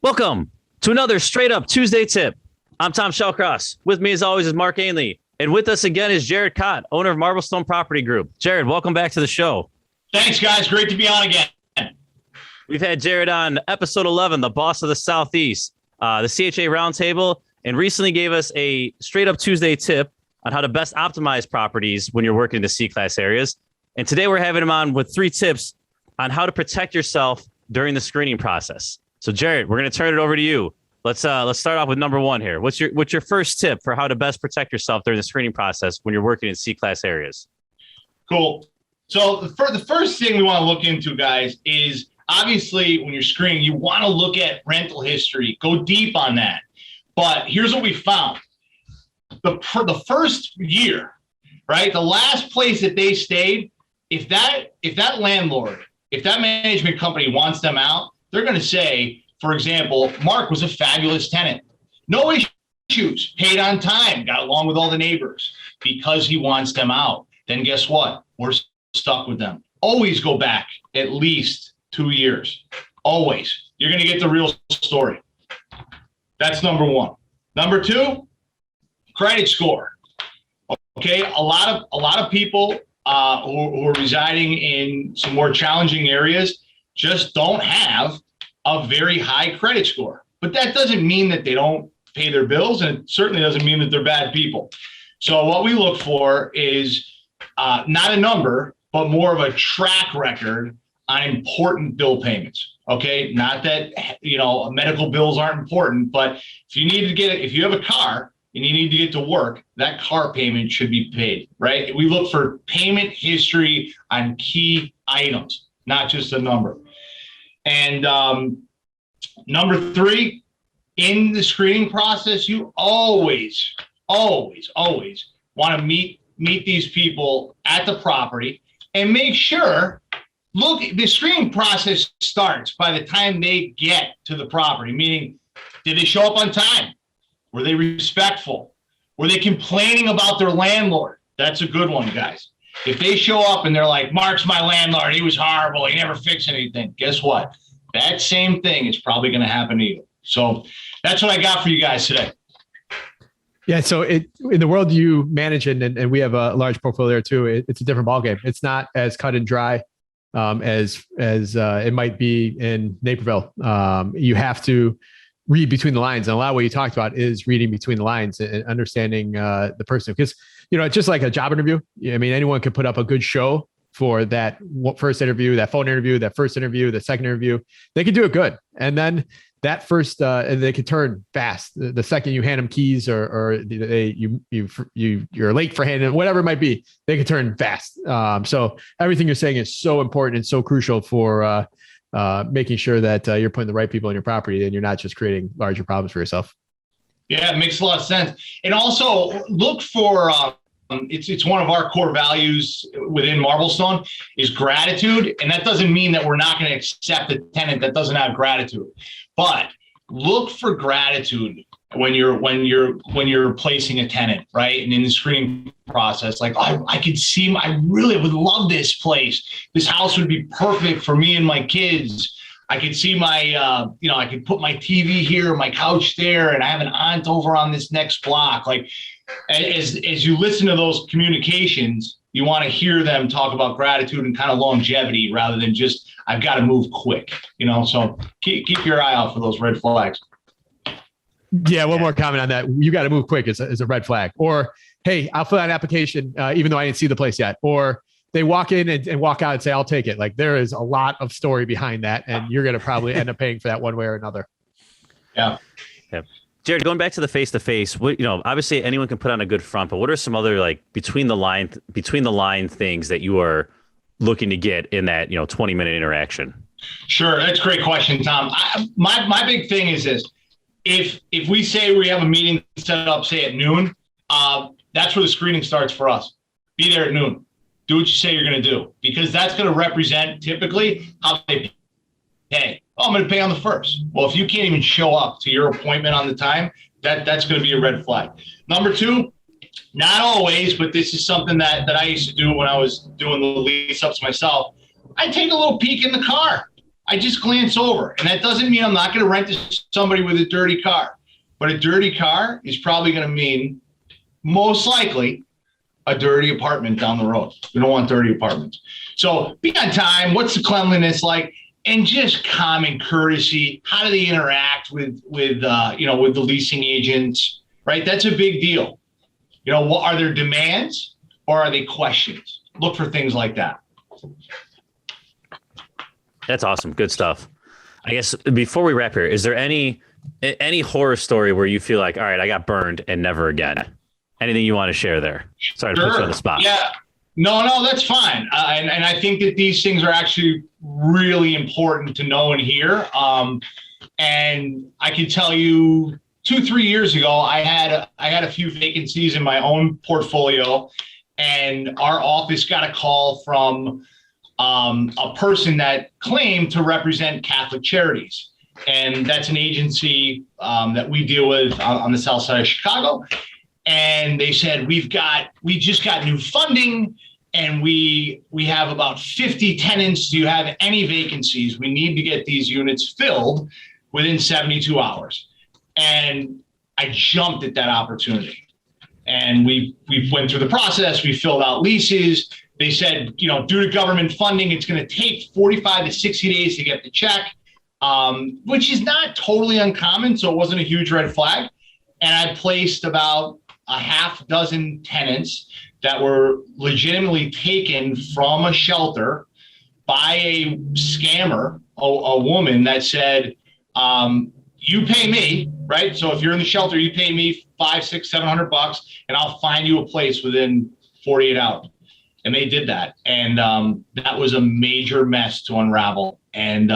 Welcome to another Straight Up Tuesday Tip. I'm 𝗤𝗁𝗁𝗁. With me, as always, is Mark Ainley. And with us again is Jared Kott, owner of 𝗦𝘃𝗶𝗶𝗵𝗁 Property Group. Jared, welcome back to the show. Thanks, guys. Great to be on again. We've had Jared on episode 11, the boss of the Southeast, the 𝗤𝗃𝗃𝗀𝗃 Roundtable, and recently gave us a Straight Up Tuesday tip on how to best optimize properties when you're working in the C-class areas. And today we're having him on with 3 tips on how to protect yourself during the screening process. So Jared, we're going to turn it over to you. Let's start off with number 1 here. What's your first tip for how to best protect yourself during the screening process when you're working in C-class areas? Cool. So the first thing we want to look into, guys, is obviously when you're screening, you want to look at rental history, go deep on that. But here's what we found. The first year, right? The last place that they stayed, if that landlord, if that management company wants them out, they're going to say, for example, Mark was a fabulous tenant. No issues, paid on time, got along with all the neighbors. Because he wants them out, then guess what? We're stuck with them. Always go back at least 2 years. Always. You're going to get the real story. That's number 1. Number 2, credit score. Okay, a lot of people who are residing in some more challenging areas just don't have a very high credit score. But that doesn't mean that they don't pay their bills, and it certainly doesn't mean that they're bad people. So what we look for is not a number, but more of a track record on important bill payments. Okay, not that medical bills aren't important, but if you have a car and you need to get to work, that car payment should be paid, right? We look for payment history on key items, not just a number. And number 3, in the screening process, you always want to meet these people at the property and make sure, look, the screening process starts by the time they get to the property, meaning, did they show up on time? Were they respectful? Were they complaining about their landlord? That's a good one, guys. If they show up and they're like, Mark's my landlord, he was horrible, he never fixed anything, guess what? That same thing is probably going to happen to you. So that's what I got for you guys today. Yeah. So in the world you manage in, and we have a large portfolio too, it's a different ballgame. It's not as cut and dry as it might be in Naperville. You have to read between the lines. And a lot of what you talked about is reading between the lines and understanding the person. Because, it's just like a job interview. I mean, anyone could put up a good show for that first interview, that phone interview, that first interview, the second interview. They could do it good. And then that first, and they could turn fast. The second you hand them keys or you're late for handing, whatever it might be, they could turn fast. So everything you're saying is so important and so crucial for making sure that you're putting the right people in your property and you're not just creating larger problems for yourself. Yeah, it makes a lot of sense. And also look for, it's one of our core values within 𝗦𝘃𝗶𝗶𝗵𝗁 is gratitude. And that doesn't mean that we're not going to accept a tenant that doesn't have gratitude, but look for gratitude when you're placing a tenant, right? And in the screening process, like, I could see, I really would love this place. This house would be perfect for me and my kids. I could see my, I could put my TV here, my couch there, and I have an aunt over on this next block. Like, as you listen to those communications, you want to hear them talk about gratitude and kind of longevity rather than just, I've got to move quick, so keep your eye out for those red flags. Yeah. One more comment on that. You got to move quick is a red flag. Or, hey, I'll fill out an application, even though I didn't see the place yet. Or they walk in and walk out and say, I'll take it. Like, there is a lot of story behind that. And you're going to probably end up paying for that one way or another. Yeah. Jared, going back to the face-to-face, obviously anyone can put on a good front, but what are some other like between the line things that you are looking to get in that 20-minute interaction? Sure, that's a great question, Tom. My big thing is this: if we say we have a meeting set up, say at noon, that's where the screening starts for us. Be there at noon. Do what you say you're going to do, because that's going to represent typically how they pay. Oh, I'm going to pay on the 1st. Well, if you can't even show up to your appointment on the time, that's going to be a red flag. Number 2, not always, but this is something that I used to do when I was doing the lease ups myself. I take a little peek in the car. I just glance over. And that doesn't mean I'm not going to rent to somebody with a dirty car. But a dirty car is probably going to mean, most likely, a dirty apartment down the road. We don't want dirty apartments. So be on time. What's the cleanliness like? And just common courtesy. How do they interact with the leasing agents, right? That's a big deal. What are their demands or are they questions? Look for things like that. That's awesome. Good stuff. I guess before we wrap here, is there any horror story where you feel like, all right, I got burned and never again? Anything you want to share there? Sorry to put you on the spot. Yeah. No, that's fine. And I think that these things are actually really important to know and hear. And I can tell you 2-3 years ago, I had a few vacancies in my own portfolio, and our office got a call from a person that claimed to represent Catholic Charities. And that's an agency that we deal with on the south side of Chicago. And they said, we just got new funding, and we have about 50 tenants. Do you have any vacancies? We need to get these units filled within 72 hours. And I jumped at that opportunity. And we went through the process. We filled out leases. They said, due to government funding, it's going to take 45 to 60 days to get the check, which is not totally uncommon. So it wasn't a huge red flag. And I placed about a half dozen tenants that were legitimately taken from a shelter by a scammer, a woman that said, you pay me, right? So if you're in the shelter, you pay me $500, $600, $700, and I'll find you a place within 48 hours. And they did that. And that was a major mess to unravel. And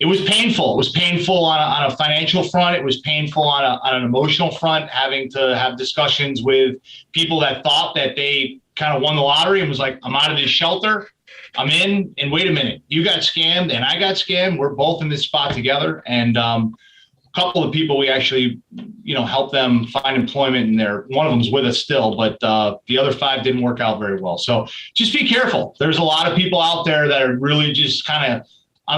it was painful. It was painful on a financial front. It was painful on an emotional front, having to have discussions with people that thought that they kind of won the lottery and was like, I'm out of this shelter. I'm in, and wait a minute, you got scammed and I got scammed. We're both in this spot together. And a couple of people, we actually, helped them find employment in there. One of them's with us still, but the other 5 didn't work out very well. So just be careful. There's a lot of people out there that are really just kind of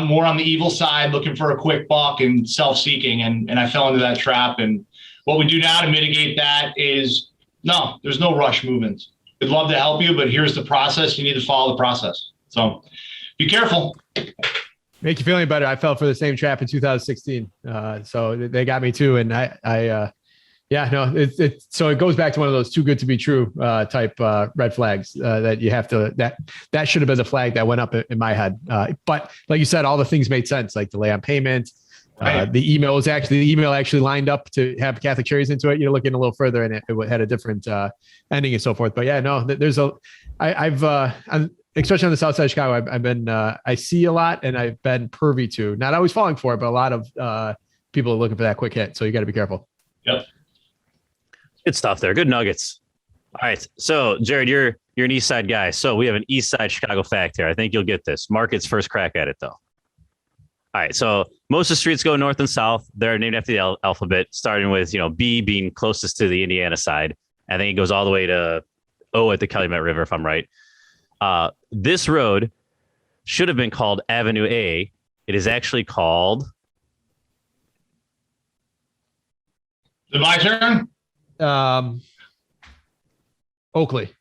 more on the evil side, looking for a quick buck and self-seeking. And I fell into that trap. And what we do now to mitigate that is, no, there's no rush movements. We'd love to help you, but here's the process. You need to follow the process. So be careful. Make you feel any better. I fell for the same trap in 2016. So they got me too. And so it goes back to one of those too good to be true type red flags that you have to, that should have been the flag that went up in my head. But like you said, all the things made sense, like delay on payment. Right. The email actually lined up to have Catholic Charities into it. You're looking a little further and it had a different ending and so forth. But yeah, no, I'm, especially on the south side of Chicago, I've been, I see a lot, and I've been pervy to, not always falling for it, but a lot of people are looking for that quick hit. So you got to be careful. Yep. Good stuff there. Good nuggets. All right. So Jared, you're an East Side guy. So we have an East Side Chicago fact here. I think you'll get this. Market's first crack at it though. All right. So most of the streets go north and south. They're named after the alphabet, starting with, B being closest to the Indiana side. I think it goes all the way to O at the Calumet River, if I'm right. This road should have been called Avenue A. It is actually called. Is it my turn? Oakley.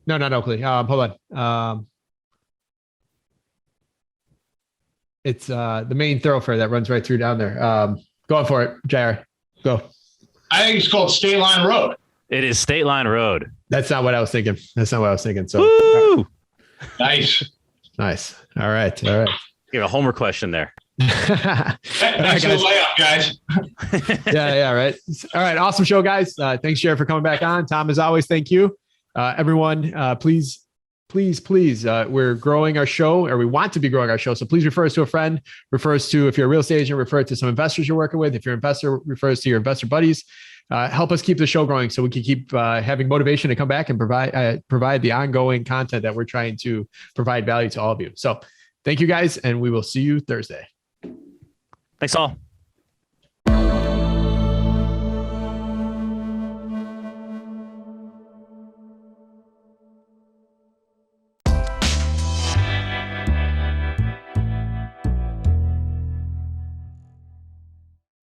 No, not Oakley. Hold on. It's the main thoroughfare that runs right through down there. Going for it, Jair. Go. I think it's called State Line Road. It is State Line Road. That's not what I was thinking. So. Woo! Nice. All right. You have a homer question there. Thanks for the layup, guys. Yeah. Right. All right. Awesome show, guys. Thanks, Jared, for coming back on. Tom, as always, thank you. Everyone, please, we're growing our show, or we want to be growing our show. So please refer us to a friend, if you're a real estate agent, refer it to some investors you're working with. If you're an investor, refer us to your investor buddies. Help us keep the show growing so we can keep having motivation to come back and provide the ongoing content that we're trying to provide value to all of you. So thank you guys, and we will see you Thursday. Thanks all.